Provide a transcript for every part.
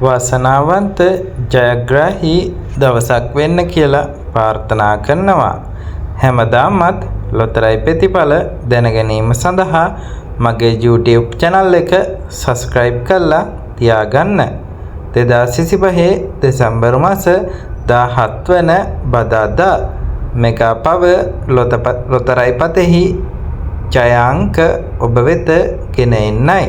වාසනාවන්ත ජයග්‍රාහී දවසක් වෙන්න කියලා ප්‍රාර්ථනා කරනවා. හැමදාමත් ලොතරැයි ප්‍රතිඵල දැන ගැනීම සඳහා මගේ YouTube channel එක subscribe කරලා තියාගන්න. 2025 දෙසැම්බර් මාස 17 වන බදාදා මෙගා පවර් ලොතරැයි පතෙහි ජය අංක ඔබ වෙත ගෙන එන්නයි.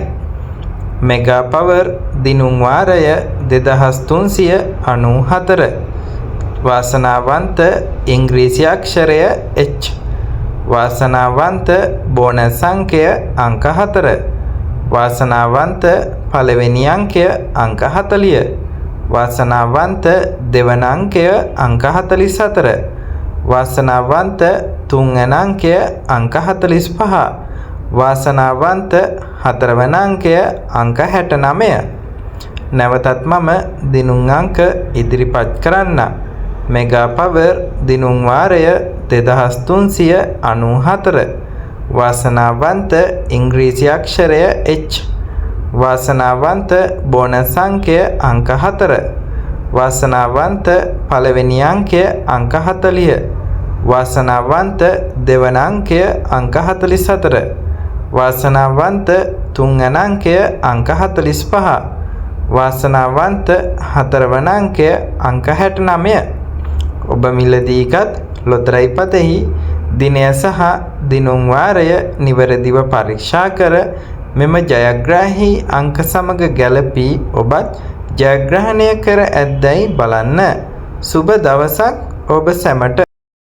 මෙගා පවර් දිනුම් වාරය 2394. වාසනාවන්ත ඉංග්‍රීසි අක්ෂරය H. වාසනාවන්ත බෝනස් අංකය අංක 4. වාසනාවන්ත පළවෙනි අංකය අංක 40. වාසනාවන්ත දෙවන අංකය අංක 44. වාසනාවන්ත තුන්වන අංකය අංක 45. වාසනාවන්ත හතරවන අංකය අංක 69. නැවතත් මම දිනුම් අංක ඉදිරිපත් කරන්න. මෙගා පවර් දිනුම් වාරය 2394. වාසනාවන්ත ඉංග්‍රීසි අක්ෂරය H. වාසනාවන්ත බෝනස් අංකය අංක 4. වාසනාවන්ත පළවෙනි අංකය අංක 40. වාසනාවන්ත දෙවන අංකය අංක 44. වාසනාවන්ත තුන්වන අංකය අංක 45. වාසනාවන්ත හතරවන අංකය අංක 69. ඔබ මිලදීගත් ලොතරැයි පතෙහි දිනය සහ දිනුම් වාරය නිවැරදිව පරීක්ෂා කර මෙම ජයග්‍රාහී අංක සමග ගැලපී ඔබත් ජයග්‍රහණය කර ඇද්දැයි බලන්න. සුබ දවසක් ඔබ සැමට.